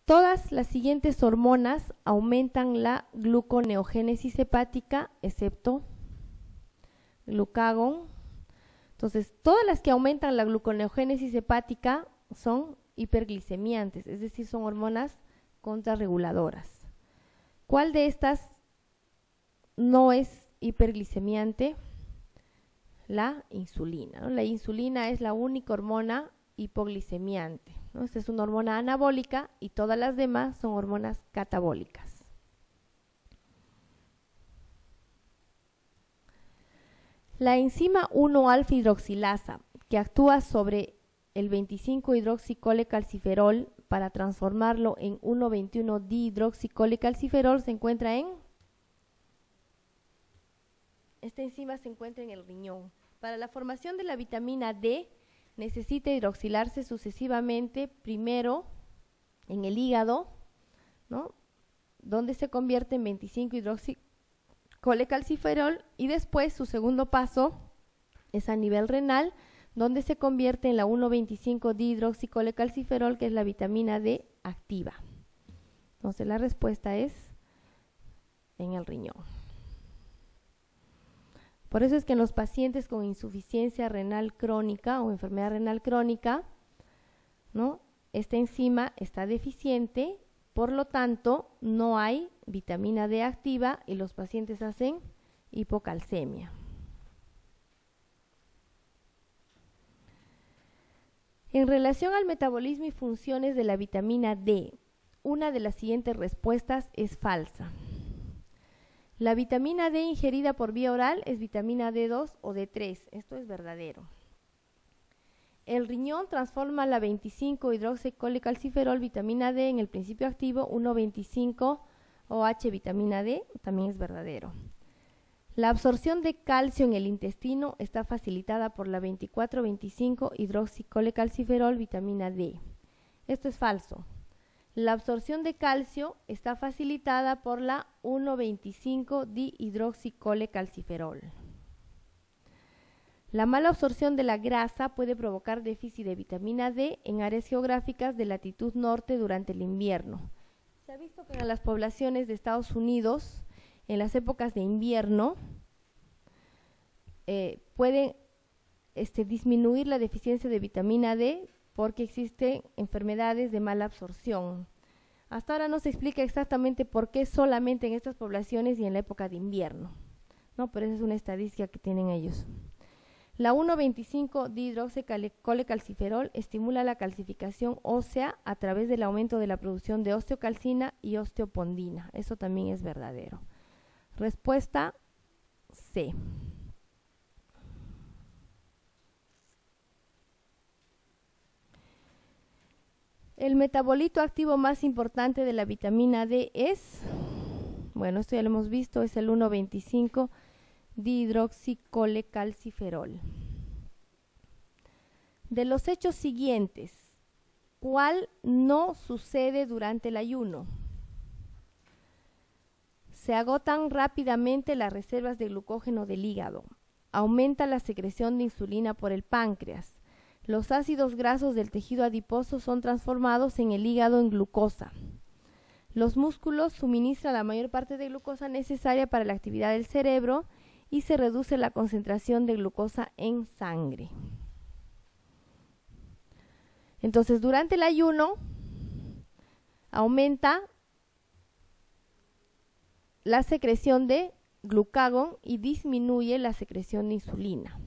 Todas las siguientes hormonas aumentan la gluconeogénesis hepática, excepto glucagón. Entonces, todas las que aumentan la gluconeogénesis hepática son hiperglicemiantes, es decir, son hormonas contrarreguladoras. ¿Cuál de estas no es hiperglicemiante? La insulina, ¿no? La insulina es la única hormona hipoglicemiante, ¿no? Esta es una hormona anabólica y todas las demás son hormonas catabólicas. La enzima 1-alfa hidroxilasa, que actúa sobre el 25-hidroxicolecalciferol para transformarlo en 1,21-dihidroxicolecalciferol, se encuentra en... Esta enzima se encuentra en el riñón. Para la formación de la vitamina D, necesita hidroxilarse sucesivamente, primero en el hígado, ¿no?, donde se convierte en 25-hidroxicolecalciferol, y después su segundo paso es a nivel renal, donde se convierte en la 1,25-dihidroxicolecalciferol, que es la vitamina D activa. Entonces la respuesta es en el riñón. Por eso es que en los pacientes con insuficiencia renal crónica o enfermedad renal crónica, ¿no?, esta enzima está deficiente, por lo tanto no hay vitamina D activa y los pacientes hacen hipocalcemia. En relación al metabolismo y funciones de la vitamina D, una de las siguientes respuestas es falsa. La vitamina D ingerida por vía oral es vitamina D2 o D3. Esto es verdadero. El riñón transforma la 25-hidroxicolecalciferol vitamina D en el principio activo 1,25-OH vitamina D. También es verdadero. La absorción de calcio en el intestino está facilitada por la 24,25-hidroxicolecalciferol vitamina D. Esto es falso. La absorción de calcio está facilitada por la 1,25-dihidroxicolecalciferol. La mala absorción de la grasa puede provocar déficit de vitamina D en áreas geográficas de latitud norte durante el invierno. Se ha visto que en las poblaciones de Estados Unidos, en las épocas de invierno, pueden disminuir la deficiencia de vitamina D porque existen enfermedades de mala absorción. Hasta ahora no se explica exactamente por qué solamente en estas poblaciones y en la época de invierno, ¿no? Pero esa es una estadística que tienen ellos. La 1,25-dihidroxicolecalciferol estimula la calcificación ósea a través del aumento de la producción de osteocalcina y osteopondina. Eso también es verdadero. Respuesta C. El metabolito activo más importante de la vitamina D es, bueno, esto ya lo hemos visto, es el 1,25-dihidroxicolecalciferol. De los hechos siguientes, ¿cuál no sucede durante el ayuno? Se agotan rápidamente las reservas de glucógeno del hígado. Aumenta la secreción de insulina por el páncreas. Los ácidos grasos del tejido adiposo son transformados en el hígado en glucosa. Los músculos suministran la mayor parte de glucosa necesaria para la actividad del cerebro y se reduce la concentración de glucosa en sangre. Entonces, durante el ayuno aumenta la secreción de glucagón y disminuye la secreción de insulina.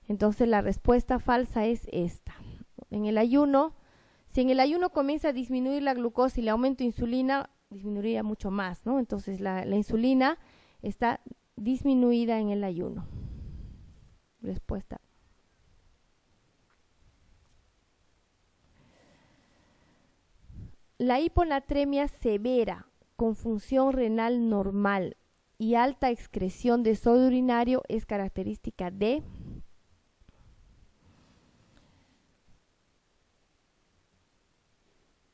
Entonces la respuesta falsa es esta. En el ayuno, si en el ayuno comienza a disminuir la glucosa y el aumento de insulina, disminuiría mucho más, ¿no? Entonces la insulina está disminuida en el ayuno. Respuesta. La hiponatremia severa con función renal normal y alta excreción de sodio urinario es característica de...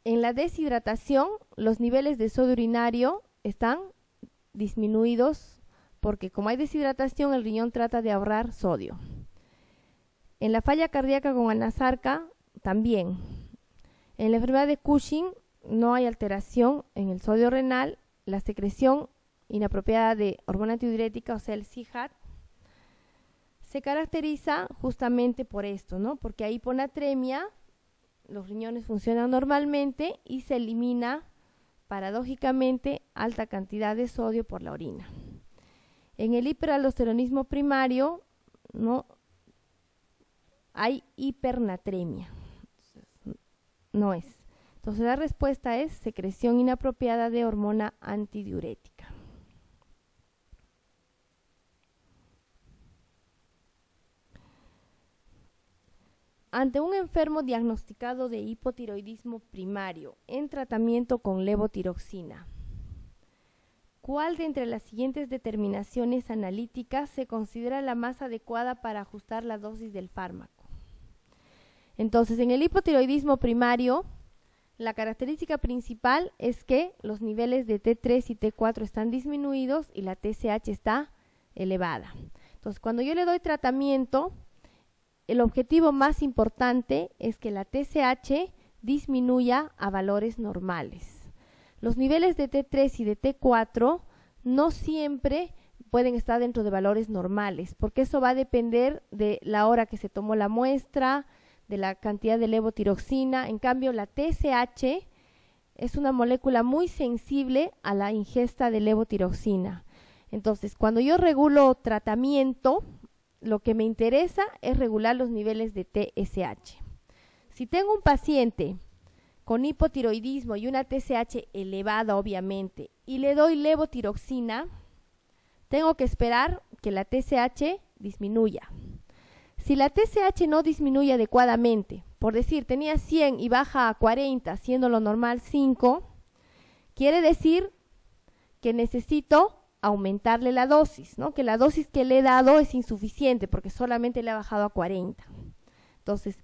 En la deshidratación, los niveles de sodio urinario están disminuidos porque como hay deshidratación, el riñón trata de ahorrar sodio. En la falla cardíaca con anasarca, también. En la enfermedad de Cushing, no hay alteración en el sodio renal, la secreción inapropiada de hormona antidiurética, o sea, el CIHAT, se caracteriza justamente por esto, ¿no? Porque hay hiponatremia, los riñones funcionan normalmente y se elimina paradójicamente alta cantidad de sodio por la orina. En el hiperaldosteronismo primario, ¿no?, hay hipernatremia. No es. Entonces la respuesta es secreción inapropiada de hormona antidiurética. Ante un enfermo diagnosticado de hipotiroidismo primario en tratamiento con levotiroxina, ¿cuál de entre las siguientes determinaciones analíticas se considera la más adecuada para ajustar la dosis del fármaco? Entonces, en el hipotiroidismo primario, la característica principal es que los niveles de T3 y T4 están disminuidos y la TSH está elevada. Entonces, cuando yo le doy tratamiento, el objetivo más importante es que la TSH disminuya a valores normales. Los niveles de T3 y de T4 no siempre pueden estar dentro de valores normales, porque eso va a depender de la hora que se tomó la muestra, de la cantidad de levotiroxina. En cambio, la TSH es una molécula muy sensible a la ingesta de levotiroxina. Entonces, cuando yo regulo tratamiento, lo que me interesa es regular los niveles de TSH. Si tengo un paciente con hipotiroidismo y una TSH elevada, obviamente, y le doy levotiroxina, tengo que esperar que la TSH disminuya. Si la TSH no disminuye adecuadamente, por decir, tenía 100 y baja a 40, siendo lo normal 5, quiere decir que necesito aumentarle la dosis, ¿no? Que la dosis que le he dado es insuficiente porque solamente le ha bajado a 40. Entonces,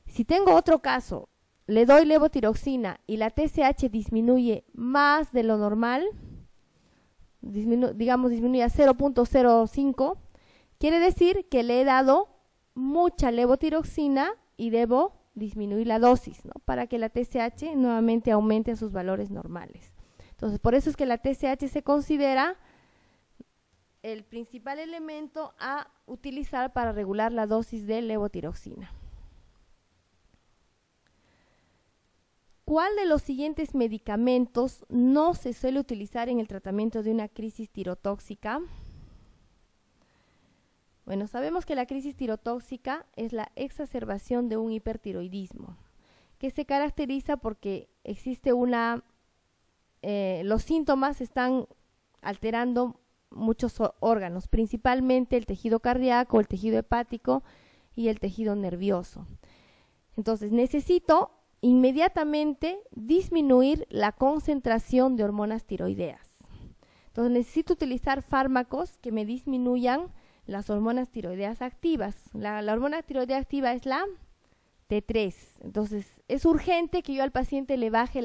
si tengo otro caso, le doy levotiroxina y la TSH disminuye más de lo normal, digamos disminuye a 0.05, quiere decir que le he dado mucha levotiroxina y debo disminuir la dosis, ¿no?, para que la TSH nuevamente aumente a sus valores normales. Entonces, por eso es que la TSH se considera el principal elemento a utilizar para regular la dosis de levotiroxina. ¿Cuál de los siguientes medicamentos no se suele utilizar en el tratamiento de una crisis tirotóxica? Bueno, sabemos que la crisis tirotóxica es la exacerbación de un hipertiroidismo, que se caracteriza porque existe los síntomas están alterando muchos órganos, principalmente el tejido cardíaco, el tejido hepático y el tejido nervioso. Entonces, necesito inmediatamente disminuir la concentración de hormonas tiroideas. Entonces, necesito utilizar fármacos que me disminuyan las hormonas tiroideas activas. La hormona tiroidea activa es la T3. Entonces, es urgente que yo al paciente le baje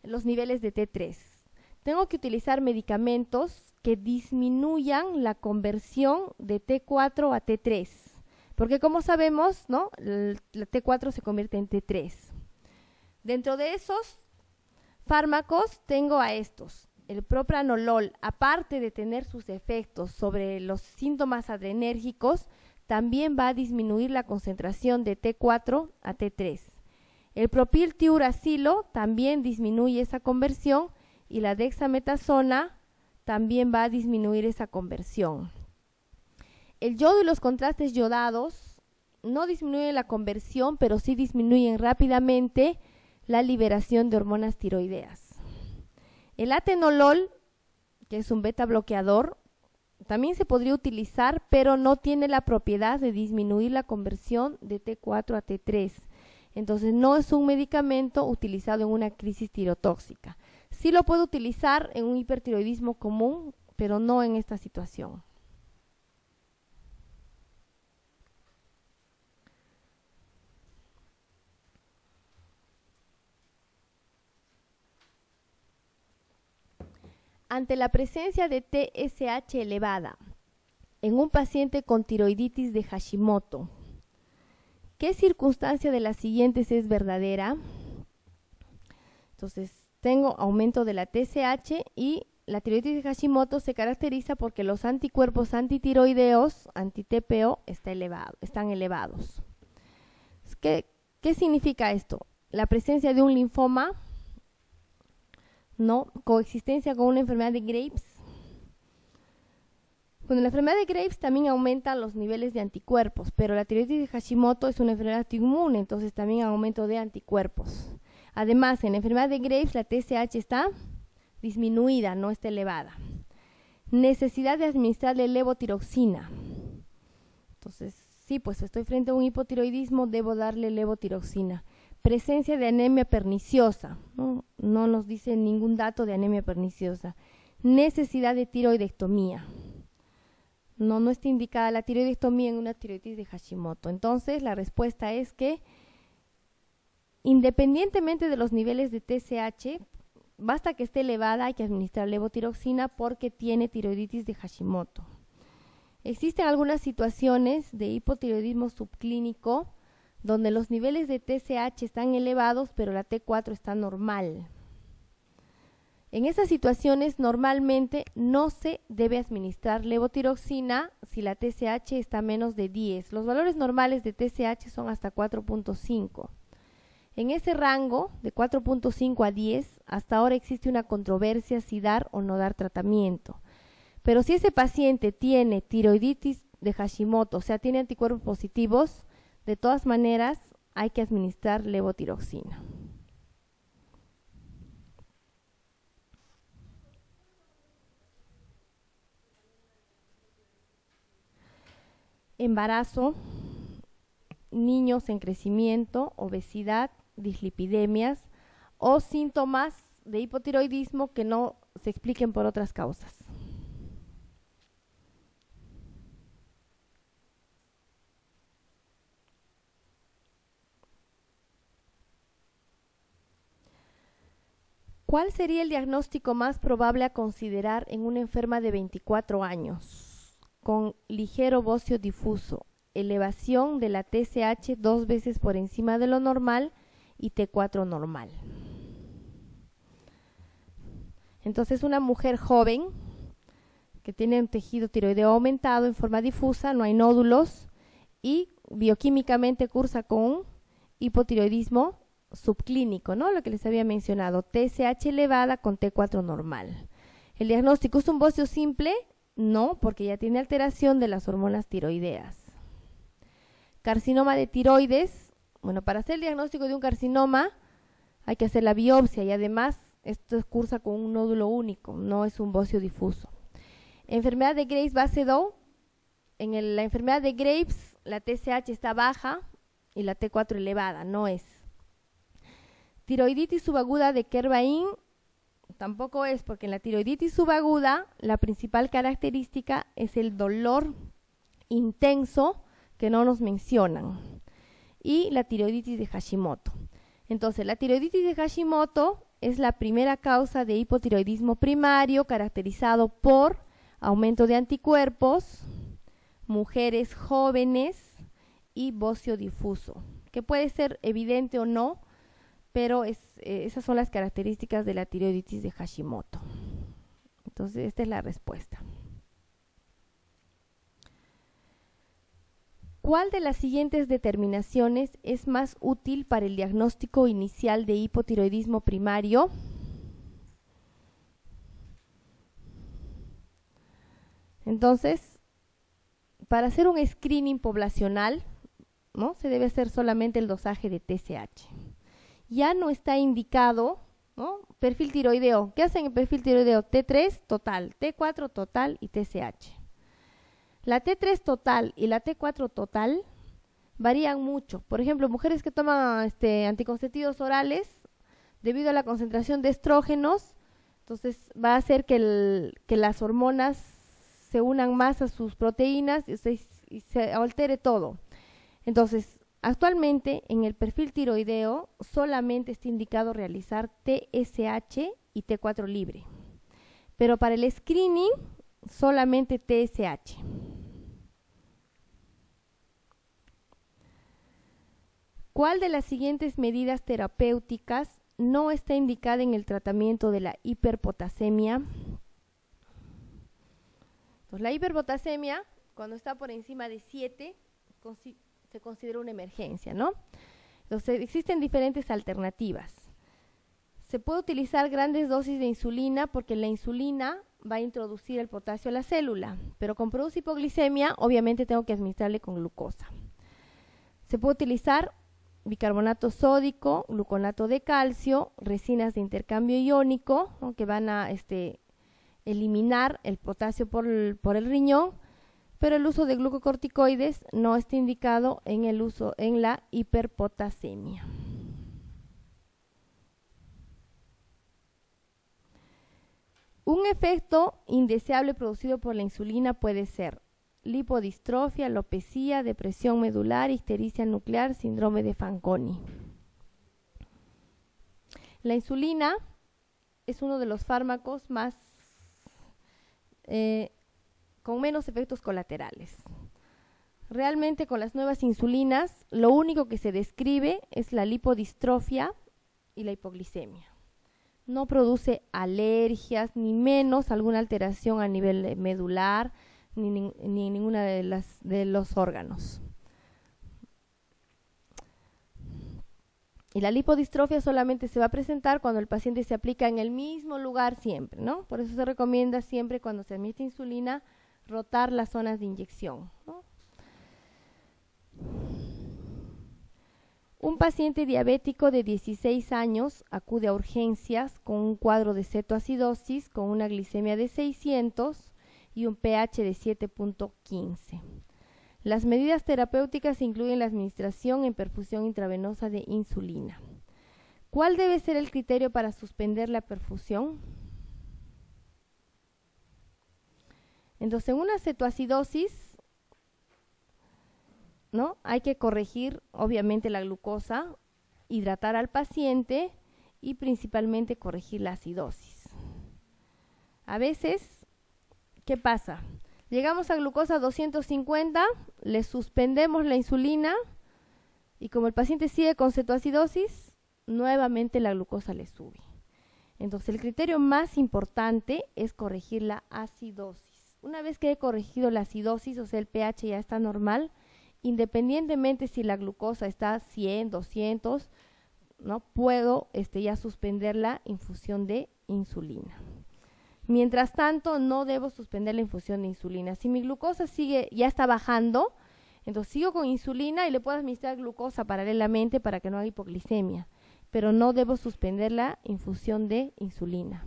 los niveles de T3. Tengo que utilizar medicamentos que disminuyan la conversión de T4 a T3, porque como sabemos, ¿no?, la T4 se convierte en T3. Dentro de esos fármacos tengo a estos. El propranolol, aparte de tener sus efectos sobre los síntomas adrenérgicos, también va a disminuir la concentración de T4 a T3. El propiltiuracilo también disminuye esa conversión y la dexametasona también va a disminuir esa conversión. El yodo y los contrastes yodados no disminuyen la conversión, pero sí disminuyen rápidamente la liberación de hormonas tiroideas. El atenolol, que es un beta bloqueador, también se podría utilizar, pero no tiene la propiedad de disminuir la conversión de T4 a T3. Entonces, no es un medicamento utilizado en una crisis tirotóxica. Sí lo puedo utilizar en un hipertiroidismo común, pero no en esta situación. Ante la presencia de TSH elevada en un paciente con tiroiditis de Hashimoto, ¿qué circunstancia de las siguientes es verdadera? Entonces, tengo aumento de la TSH y la tiroiditis de Hashimoto se caracteriza porque los anticuerpos antitiroideos, anti-TPO, están elevados. ¿Qué significa esto? La presencia de un linfoma, ¿no? Coexistencia con una enfermedad de Graves. Con la enfermedad de Graves también aumentan los niveles de anticuerpos, pero la tiroiditis de Hashimoto es una enfermedad autoinmune, entonces también hay aumento de anticuerpos. Además, en la enfermedad de Graves la TSH está disminuida, no está elevada. Necesidad de administrarle levotiroxina. Entonces, sí, pues estoy frente a un hipotiroidismo, debo darle levotiroxina. Presencia de anemia perniciosa, no nos dice ningún dato de anemia perniciosa. Necesidad de tiroidectomía. No está indicada la tiroidectomía en una tiroiditis de Hashimoto. Entonces, la respuesta es que, independientemente de los niveles de TSH, basta que esté elevada, hay que administrar levotiroxina porque tiene tiroiditis de Hashimoto. Existen algunas situaciones de hipotiroidismo subclínico donde los niveles de TSH están elevados, pero la T4 está normal. En esas situaciones normalmente no se debe administrar levotiroxina si la TSH está menos de 10. Los valores normales de TSH son hasta 4.5. En ese rango de 4.5 a 10, hasta ahora existe una controversia si dar o no dar tratamiento. Pero si ese paciente tiene tiroiditis de Hashimoto, o sea, tiene anticuerpos positivos, de todas maneras hay que administrar levotiroxina. Embarazo, niños en crecimiento, obesidad, dislipidemias o síntomas de hipotiroidismo que no se expliquen por otras causas. ¿Cuál sería el diagnóstico más probable a considerar en una enferma de 24 años con ligero bocio difuso, elevación de la TSH 2 veces por encima de lo normal y T4 normal? Entonces, una mujer joven que tiene un tejido tiroideo aumentado en forma difusa, no hay nódulos y bioquímicamente cursa con hipotiroidismo subclínico, ¿no? Lo que les había mencionado, TSH elevada con T4 normal. ¿El diagnóstico es un bocio simple? No, porque ya tiene alteración de las hormonas tiroideas. Carcinoma de tiroides. Bueno, para hacer el diagnóstico de un carcinoma hay que hacer la biopsia y además esto cursa con un nódulo único, no es un bocio difuso. Enfermedad de Graves-Basedow. En la enfermedad de Graves la TSH está baja y la T4 elevada, no es. Tiroiditis subaguda de Kerr-Bain tampoco es, porque en la tiroiditis subaguda la principal característica es el dolor intenso que no nos mencionan y la tiroiditis de Hashimoto. Entonces, la tiroiditis de Hashimoto es la primera causa de hipotiroidismo primario caracterizado por aumento de anticuerpos, mujeres jóvenes y bocio difuso, que puede ser evidente o no, pero esas son las características de la tiroiditis de Hashimoto. Entonces, esta es la respuesta. ¿Cuál de las siguientes determinaciones es más útil para el diagnóstico inicial de hipotiroidismo primario? Entonces, para hacer un screening poblacional, ¿no?, se debe hacer solamente el dosaje de TSH. Ya no está indicado, ¿no?, perfil tiroideo. ¿Qué hacen en perfil tiroideo? T3 total, T4 total y TSH. La T3 total y la T4 total varían mucho. Por ejemplo, mujeres que toman anticonceptivos orales, debido a la concentración de estrógenos, entonces va a hacer que las hormonas se unan más a sus proteínas y se altere todo. Entonces, actualmente en el perfil tiroideo solamente está indicado realizar TSH y T4 libre, pero para el screening solamente TSH. ¿Cuál de las siguientes medidas terapéuticas no está indicada en el tratamiento de la hiperpotasemia. Entonces, la hiperpotasemia, cuando está por encima de 7, se considera una emergencia, ¿no? Entonces, existen diferentes alternativas. Se puede utilizar grandes dosis de insulina porque la insulina va a introducir el potasio a la célula, pero como produce hipoglicemia, obviamente tengo que administrarle con glucosa. Se puede utilizar bicarbonato sódico, gluconato de calcio, resinas de intercambio iónico, ¿no?, que van a eliminar el potasio por el riñón, pero el uso de glucocorticoides no está indicado en la hiperpotasemia. Un efecto indeseable producido por la insulina puede ser lipodistrofia, alopecia, depresión medular, ictericia nuclear, síndrome de Fanconi. La insulina es uno de los fármacos con menos efectos colaterales. Realmente con las nuevas insulinas lo único que se describe es la lipodistrofia y la hipoglicemia. No produce alergias, ni menos alguna alteración a nivel medular, ni en ninguna de los órganos. Y la lipodistrofia solamente se va a presentar cuando el paciente se aplica en el mismo lugar siempre, ¿no? Por eso se recomienda siempre cuando se administra insulina rotar las zonas de inyección, ¿no? Un paciente diabético de 16 años acude a urgencias con un cuadro de cetoacidosis con una glicemia de 600 y un pH de 7.15. Las medidas terapéuticas incluyen la administración en perfusión intravenosa de insulina. ¿Cuál debe ser el criterio para suspender la perfusión? Entonces, en una cetoacidosis, ¿no?, hay que corregir obviamente la glucosa, hidratar al paciente y principalmente corregir la acidosis. A veces, ¿qué pasa? Llegamos a glucosa 250, le suspendemos la insulina y como el paciente sigue con cetoacidosis, nuevamente la glucosa le sube. Entonces el criterio más importante es corregir la acidosis. Una vez que he corregido la acidosis, o sea el pH ya está normal, independientemente si la glucosa está 100, 200, ¿no?, puedo ya suspender la infusión de insulina. Mientras tanto, no debo suspender la infusión de insulina. Si mi glucosa ya está bajando, entonces sigo con insulina y le puedo administrar glucosa paralelamente para que no haga hipoglicemia, pero no debo suspender la infusión de insulina.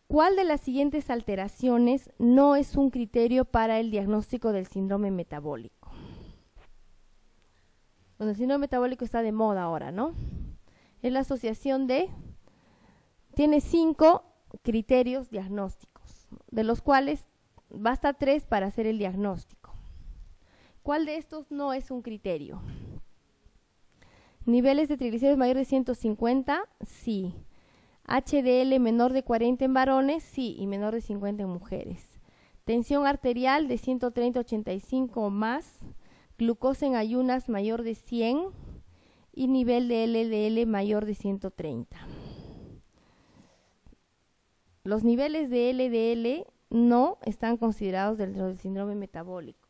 ¿Cuál de las siguientes alteraciones no es un criterio para el diagnóstico del síndrome metabólico? Bueno, el síndrome metabólico está de moda ahora, ¿no? Es la asociación tiene 5 criterios diagnósticos, de los cuales basta 3 para hacer el diagnóstico. ¿Cuál de estos no es un criterio? Niveles de triglicéridos mayores de 150, sí. HDL menor de 40 en varones, sí, y menor de 50 en mujeres. Tensión arterial de 130/85 o más, glucosa en ayunas mayor de 100 y nivel de LDL mayor de 130. Los niveles de LDL no están considerados dentro del síndrome metabólico.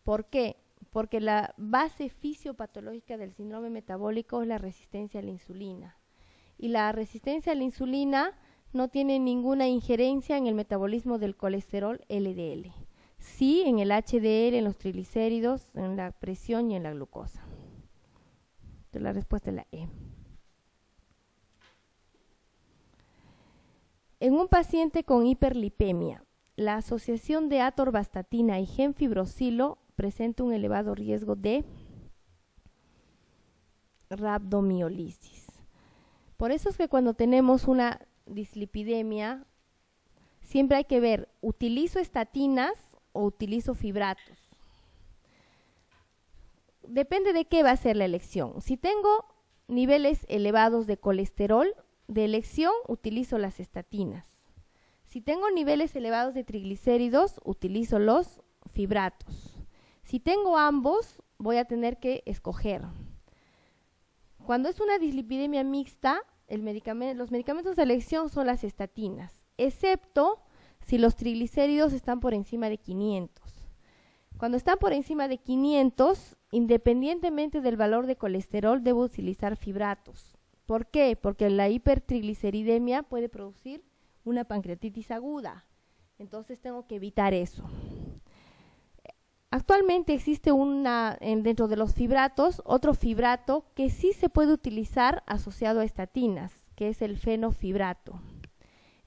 ¿Por qué? Porque la base fisiopatológica del síndrome metabólico es la resistencia a la insulina. Y la resistencia a la insulina no tiene ninguna injerencia en el metabolismo del colesterol LDL. Sí en el HDL, en los triglicéridos, en la presión y en la glucosa. Entonces la respuesta es la E. En un paciente con hiperlipemia, la asociación de atorvastatina y gemfibrosilo presenta un elevado riesgo de rabdomiólisis. Por eso es que cuando tenemos una dislipidemia, siempre hay que ver, ¿utilizo estatinas o utilizo fibratos? Depende de qué va a ser la elección. Si tengo niveles elevados de colesterol, de elección utilizo las estatinas. Si tengo niveles elevados de triglicéridos, utilizo los fibratos. Si tengo ambos, voy a tener que escoger. Cuando es una dislipidemia mixta, los medicamentos de elección son las estatinas, excepto si los triglicéridos están por encima de 500. Cuando están por encima de 500, independientemente del valor de colesterol, debo utilizar fibratos. ¿Por qué? Porque la hipertrigliceridemia puede producir una pancreatitis aguda. Entonces tengo que evitar eso. Actualmente existe dentro de los fibratos, otro fibrato que sí se puede utilizar asociado a estatinas, que es el fenofibrato.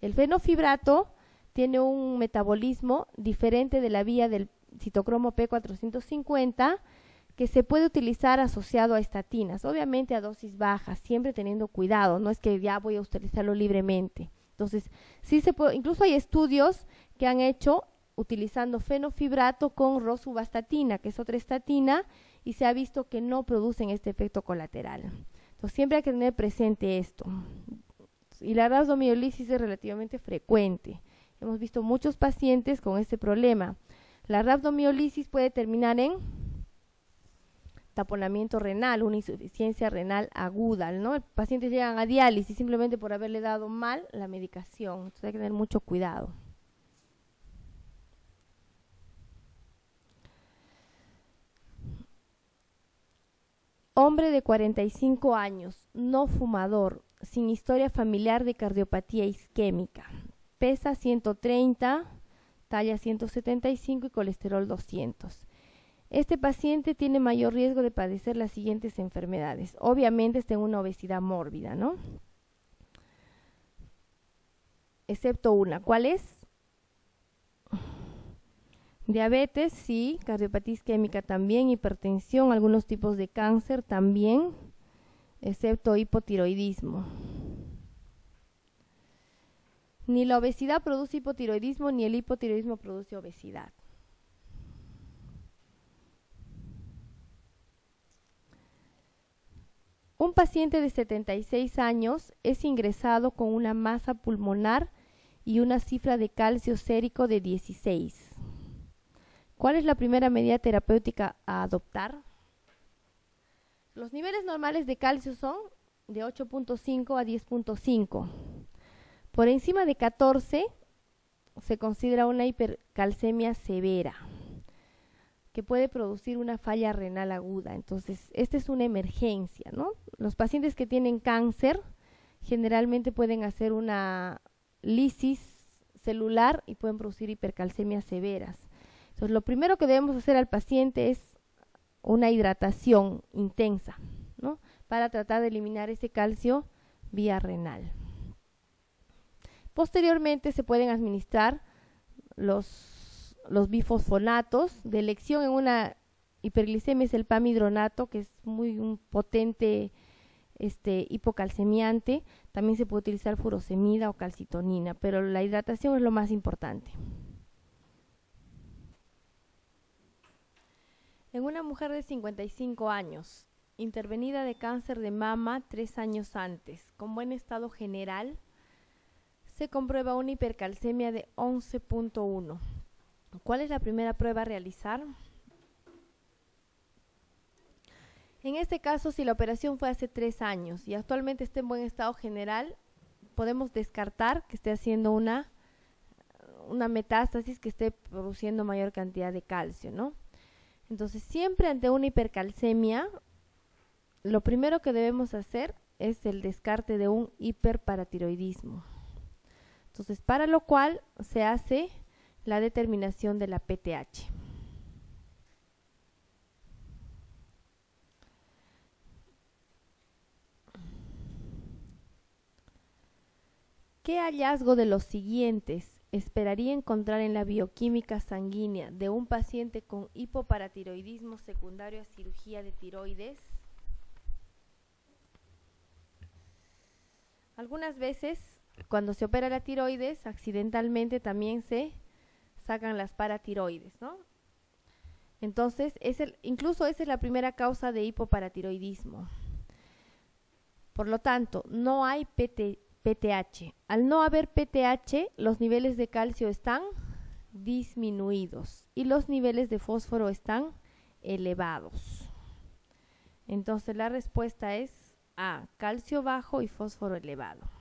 El fenofibrato tiene un metabolismo diferente de la vía del citocromo P450, que se puede utilizar asociado a estatinas, obviamente a dosis bajas, siempre teniendo cuidado, no es que ya voy a utilizarlo libremente. Entonces, sí se puede, incluso hay estudios que han hecho utilizando fenofibrato con rosuvastatina, que es otra estatina, y se ha visto que no producen este efecto colateral. Entonces, siempre hay que tener presente esto. Y la rhabdomiolisis es relativamente frecuente. Hemos visto muchos pacientes con este problema. La rhabdomiolisis puede terminar en taponamiento renal, una insuficiencia renal aguda, ¿no? Los pacientes llegan a diálisis simplemente por haberle dado mal la medicación. Entonces hay que tener mucho cuidado. Hombre de 45 años, no fumador, sin historia familiar de cardiopatía isquémica. Pesa 130, talla 175 y colesterol 200. Este paciente tiene mayor riesgo de padecer las siguientes enfermedades. Obviamente está en una obesidad mórbida, ¿no? Excepto una. ¿Cuál es? Diabetes, sí. Cardiopatía isquémica también. Hipertensión, algunos tipos de cáncer también. Excepto hipotiroidismo. Ni la obesidad produce hipotiroidismo, ni el hipotiroidismo produce obesidad. Un paciente de 76 años es ingresado con una masa pulmonar y una cifra de calcio sérico de 16. ¿Cuál es la primera medida terapéutica a adoptar? Los niveles normales de calcio son de 8.5 a 10.5. Por encima de 14 se considera una hipercalcemia severa, que puede producir una falla renal aguda. Entonces, esta es una emergencia, ¿no? Los pacientes que tienen cáncer generalmente pueden hacer una lisis celular y pueden producir hipercalcemias severas. Entonces, lo primero que debemos hacer al paciente es una hidratación intensa, ¿no? Para tratar de eliminar ese calcio vía renal. Posteriormente se pueden administrar los bifosfonatos. De elección en una hiperglicemia es el pamidronato, que es un potente hipocalcemiante. También se puede utilizar furosemida o calcitonina, pero la hidratación es lo más importante. En una mujer de 55 años, intervenida de cáncer de mama 3 años antes, con buen estado general, se comprueba una hipercalcemia de 11.1. ¿Cuál es la primera prueba a realizar? En este caso, si la operación fue hace 3 años y actualmente está en buen estado general, podemos descartar que esté haciendo una metástasis que esté produciendo mayor cantidad de calcio, ¿no? Entonces, siempre ante una hipercalcemia, lo primero que debemos hacer es el descarte de un hiperparatiroidismo. Entonces, para lo cual se hace la determinación de la PTH. ¿Qué hallazgo de los siguientes esperaría encontrar en la bioquímica sanguínea de un paciente con hipoparatiroidismo secundario a cirugía de tiroides? Algunas veces, cuando se opera la tiroides, accidentalmente también se sacan las paratiroides, ¿no? Entonces, incluso esa es la primera causa de hipoparatiroidismo. Por lo tanto, no hay PTH. Al no haber PTH, los niveles de calcio están disminuidos y los niveles de fósforo están elevados. Entonces la respuesta es A, calcio bajo y fósforo elevado.